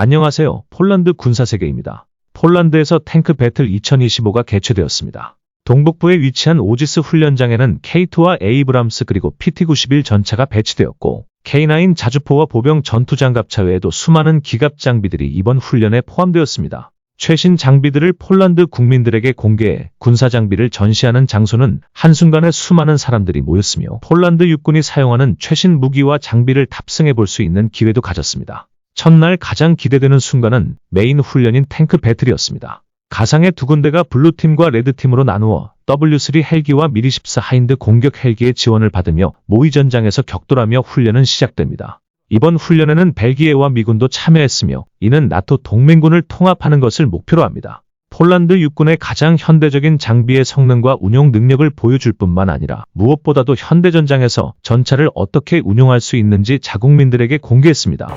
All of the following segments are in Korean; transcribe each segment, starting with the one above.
안녕하세요. 폴란드 군사세계입니다. 폴란드에서 탱크 배틀 2025가 개최되었습니다. 동북부에 위치한 오지스 훈련장에는 K2와 에이브람스 그리고 PT-91 전차가 배치되었고 K9 자주포와 보병 전투장갑차 외에도 수많은 기갑 장비들이 이번 훈련에 포함되었습니다. 최신 장비들을 폴란드 국민들에게 공개해 군사 장비를 전시하는 장소는 한순간에 수많은 사람들이 모였으며 폴란드 육군이 사용하는 최신 무기와 장비를 탑승해 볼 수 있는 기회도 가졌습니다. 첫날 가장 기대되는 순간은 메인 훈련인 탱크 배틀이었습니다. 가상의 두 군데가 블루팀과 레드팀으로 나누어 W3 헬기와 미리14 하인드 공격 헬기의 지원을 받으며 모의 전장에서 격돌하며 훈련은 시작됩니다. 이번 훈련에는 벨기에와 미군도 참여했으며 이는 나토 동맹군을 통합하는 것을 목표로 합니다. 폴란드 육군의 가장 현대적인 장비의 성능과 운용 능력을 보여줄 뿐만 아니라 무엇보다도 현대전장에서 전차를 어떻게 운용할 수 있는지 자국민들에게 공개했습니다.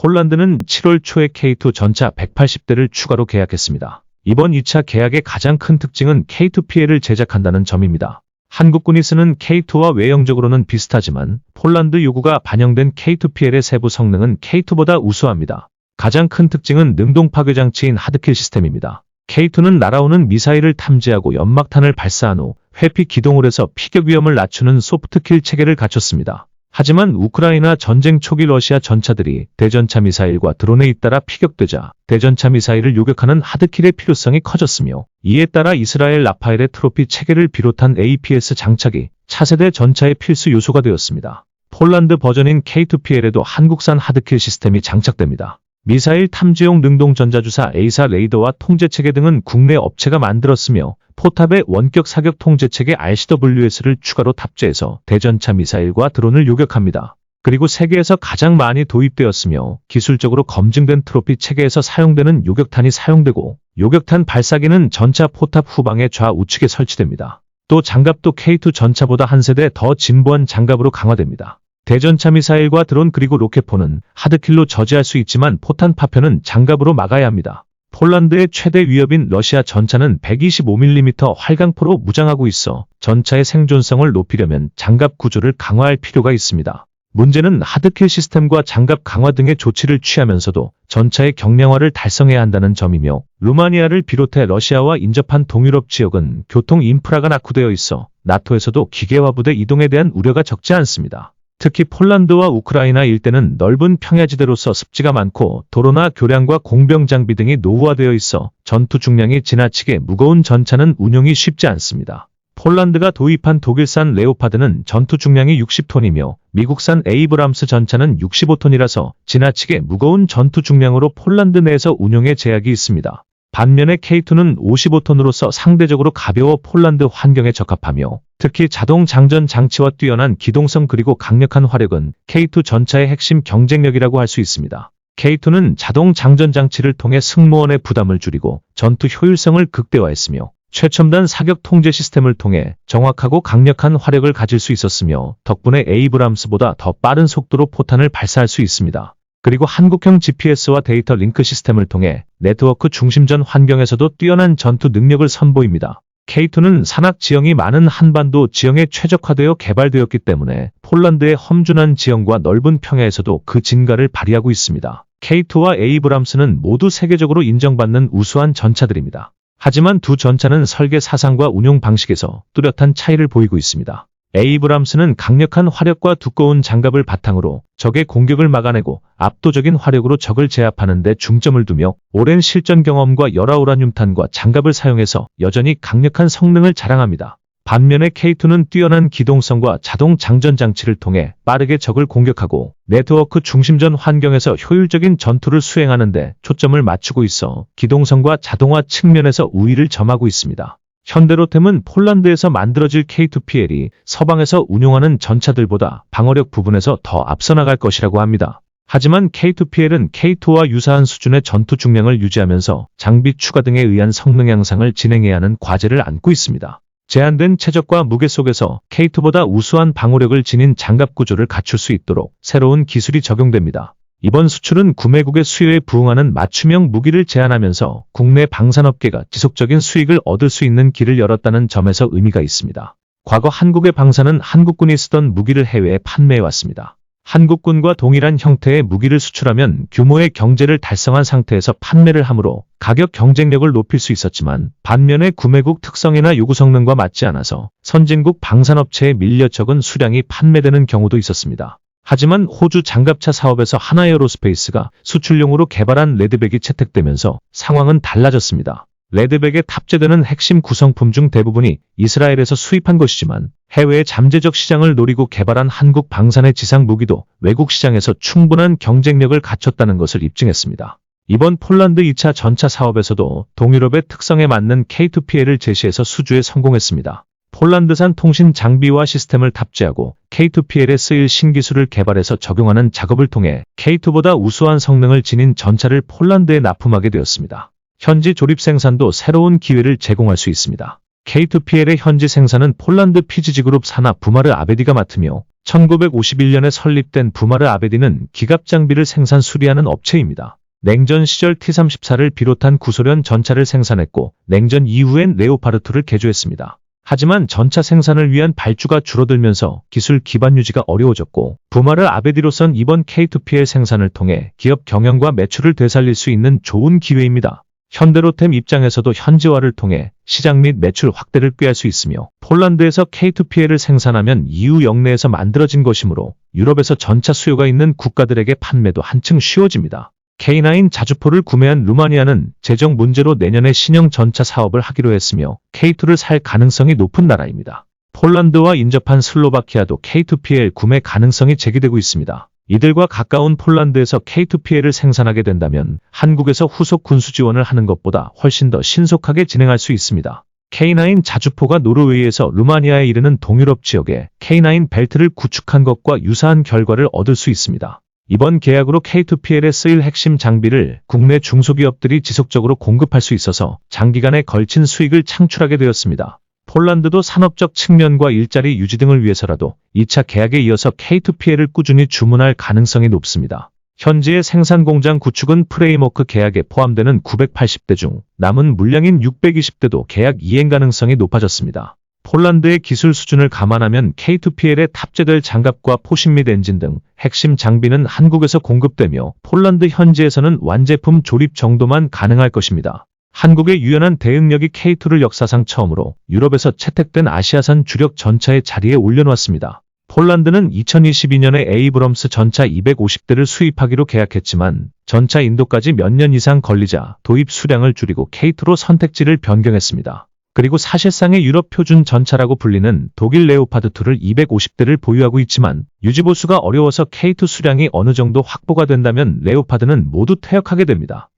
폴란드는 7월 초에 K2 전차 180대를 추가로 계약했습니다. 이번 2차 계약의 가장 큰 특징은 K2PL을 제작한다는 점입니다. 한국군이 쓰는 K2와 외형적으로는 비슷하지만 폴란드 요구가 반영된 K2PL의 세부 성능은 K2보다 우수합니다. 가장 큰 특징은 능동 파괴 장치인 하드킬 시스템입니다. K2는 날아오는 미사일을 탐지하고 연막탄을 발사한 후 회피 기동을 해서 피격 위험을 낮추는 소프트킬 체계를 갖췄습니다. 하지만 우크라이나 전쟁 초기 러시아 전차들이 대전차 미사일과 드론에 잇따라 피격되자 대전차 미사일을 요격하는 하드킬의 필요성이 커졌으며, 이에 따라 이스라엘 라파엘의 트로피 체계를 비롯한 APS 장착이 차세대 전차의 필수 요소가 되었습니다. 폴란드 버전인 K2PL에도 한국산 하드킬 시스템이 장착됩니다. 미사일 탐지용 능동 전자주사 A사 레이더와 통제체계 등은 국내 업체가 만들었으며, 포탑에 원격 사격 통제체계 RCWS를 추가로 탑재해서 대전차 미사일과 드론을 요격합니다. 그리고 세계에서 가장 많이 도입되었으며 기술적으로 검증된 트로피 체계에서 사용되는 요격탄이 사용되고, 요격탄 발사기는 전차 포탑 후방의 좌우측에 설치됩니다. 또 장갑도 K2 전차보다 한 세대 더 진보한 장갑으로 강화됩니다. 대전차 미사일과 드론 그리고 로켓포는 하드킬로 저지할 수 있지만 포탄 파편은 장갑으로 막아야 합니다. 폴란드의 최대 위협인 러시아 전차는 125mm 활강포로 무장하고 있어 전차의 생존성을 높이려면 장갑 구조를 강화할 필요가 있습니다. 문제는 하드킬 시스템과 장갑 강화 등의 조치를 취하면서도 전차의 경량화를 달성해야 한다는 점이며, 루마니아를 비롯해 러시아와 인접한 동유럽 지역은 교통 인프라가 낙후되어 있어 나토에서도 기계화 부대 이동에 대한 우려가 적지 않습니다. 특히 폴란드와 우크라이나 일대는 넓은 평야지대로서 습지가 많고 도로나 교량과 공병 장비 등이 노후화되어 있어 전투 중량이 지나치게 무거운 전차는 운용이 쉽지 않습니다. 폴란드가 도입한 독일산 레오파드는 전투 중량이 60톤이며 미국산 에이브람스 전차는 65톤이라서 지나치게 무거운 전투 중량으로 폴란드 내에서 운용에 제약이 있습니다. 반면에 K2는 55톤으로서 상대적으로 가벼워 폴란드 환경에 적합하며, 특히 자동 장전 장치와 뛰어난 기동성 그리고 강력한 화력은 K2 전차의 핵심 경쟁력이라고 할 수 있습니다. K2는 자동 장전 장치를 통해 승무원의 부담을 줄이고 전투 효율성을 극대화했으며, 최첨단 사격 통제 시스템을 통해 정확하고 강력한 화력을 가질 수 있었으며, 덕분에 에이브람스보다 더 빠른 속도로 포탄을 발사할 수 있습니다. 그리고 한국형 GPS와 데이터 링크 시스템을 통해 네트워크 중심전 환경에서도 뛰어난 전투 능력을 선보입니다. K2는 산악 지형이 많은 한반도 지형에 최적화되어 개발되었기 때문에 폴란드의 험준한 지형과 넓은 평야에서도 그 진가를 발휘하고 있습니다. K2와 에이브람스는 모두 세계적으로 인정받는 우수한 전차들입니다. 하지만 두 전차는 설계 사상과 운용 방식에서 뚜렷한 차이를 보이고 있습니다. 에이브람스는 강력한 화력과 두꺼운 장갑을 바탕으로 적의 공격을 막아내고 압도적인 화력으로 적을 제압하는 데 중점을 두며, 오랜 실전 경험과 열화우라늄탄과 장갑을 사용해서 여전히 강력한 성능을 자랑합니다. 반면에 K2는 뛰어난 기동성과 자동 장전 장치를 통해 빠르게 적을 공격하고 네트워크 중심전 환경에서 효율적인 전투를 수행하는 데 초점을 맞추고 있어 기동성과 자동화 측면에서 우위를 점하고 있습니다. 현대로템은 폴란드에서 만들어질 K2PL이 서방에서 운용하는 전차들보다 방어력 부분에서 더 앞서 나갈 것이라고 합니다. 하지만 K2PL은 K2와 유사한 수준의 전투 중량을 유지하면서 장비 추가 등에 의한 성능 향상을 진행해야 하는 과제를 안고 있습니다. 제한된 체적과 무게 속에서 K2보다 우수한 방어력을 지닌 장갑 구조를 갖출 수 있도록 새로운 기술이 적용됩니다. 이번 수출은 구매국의 수요에 부응하는 맞춤형 무기를 제안하면서 국내 방산업계가 지속적인 수익을 얻을 수 있는 길을 열었다는 점에서 의미가 있습니다. 과거 한국의 방산은 한국군이 쓰던 무기를 해외에 판매해왔습니다. 한국군과 동일한 형태의 무기를 수출하면 규모의 경제를 달성한 상태에서 판매를 하므로 가격 경쟁력을 높일 수 있었지만, 반면에 구매국 특성이나 요구 성능과 맞지 않아서 선진국 방산업체에 밀려 적은 수량이 판매되는 경우도 있었습니다. 하지만 호주 장갑차 사업에서 하나에어로스페이스가 수출용으로 개발한 레드백이 채택되면서 상황은 달라졌습니다. 레드백에 탑재되는 핵심 구성품 중 대부분이 이스라엘에서 수입한 것이지만, 해외의 잠재적 시장을 노리고 개발한 한국 방산의 지상 무기도 외국 시장에서 충분한 경쟁력을 갖췄다는 것을 입증했습니다. 이번 폴란드 2차 전차 사업에서도 동유럽의 특성에 맞는 K2PL을 제시해서 수주에 성공했습니다. 폴란드산 통신 장비와 시스템을 탑재하고 K2PL에 쓰일 신기술을 개발해서 적용하는 작업을 통해 K2보다 우수한 성능을 지닌 전차를 폴란드에 납품하게 되었습니다. 현지 조립 생산도 새로운 기회를 제공할 수 있습니다. K2PL의 현지 생산은 폴란드 피지지그룹 산하 부마르 아베디가 맡으며, 1951년에 설립된 부마르 아베디는 기갑 장비를 생산 수리하는 업체입니다. 냉전 시절 T-34를 비롯한 구소련 전차를 생산했고 냉전 이후엔 레오파르2를 개조했습니다. 하지만 전차 생산을 위한 발주가 줄어들면서 기술 기반 유지가 어려워졌고 부마르 아베디로선 이번 K2PL 생산을 통해 기업 경영과 매출을 되살릴 수 있는 좋은 기회입니다. 현대로템 입장에서도 현지화를 통해 시장 및 매출 확대를 꾀할 수 있으며 폴란드에서 K2PL을 생산하면 EU 영내에서 만들어진 것이므로 유럽에서 전차 수요가 있는 국가들에게 판매도 한층 쉬워집니다. K9 자주포를 구매한 루마니아는 재정 문제로 내년에 신형 전차 사업을 하기로 했으며 K2를 살 가능성이 높은 나라입니다. 폴란드와 인접한 슬로바키아도 K2PL 구매 가능성이 제기되고 있습니다. 이들과 가까운 폴란드에서 K2PL을 생산하게 된다면 한국에서 후속 군수 지원을 하는 것보다 훨씬 더 신속하게 진행할 수 있습니다. K9 자주포가 노르웨이에서 루마니아에 이르는 동유럽 지역에 K9 벨트를 구축한 것과 유사한 결과를 얻을 수 있습니다. 이번 계약으로 K2PL에 쓰일 핵심 장비를 국내 중소기업들이 지속적으로 공급할 수 있어서 장기간에 걸친 수익을 창출하게 되었습니다. 폴란드도 산업적 측면과 일자리 유지 등을 위해서라도 2차 계약에 이어서 K2PL을 꾸준히 주문할 가능성이 높습니다. 현지의 생산 공장 구축은 프레임워크 계약에 포함되는 980대 중 남은 물량인 620대도 계약 이행 가능성이 높아졌습니다. 폴란드의 기술 수준을 감안하면 K2PL에 탑재될 장갑과 포신 및 엔진 등 핵심 장비는 한국에서 공급되며 폴란드 현지에서는 완제품 조립 정도만 가능할 것입니다. 한국의 유연한 대응력이 K2를 역사상 처음으로 유럽에서 채택된 아시아산 주력 전차의 자리에 올려놓았습니다. 폴란드는 2022년에 에이브럼스 전차 250대를 수입하기로 계약했지만 전차 인도까지 몇 년 이상 걸리자 도입 수량을 줄이고 K2로 선택지를 변경했습니다. 그리고 사실상의 유럽 표준 전차라고 불리는 독일 레오파드2를 250대를 보유하고 있지만 유지보수가 어려워서 K2 수량이 어느 정도 확보가 된다면 레오파드는 모두 퇴역하게 됩니다.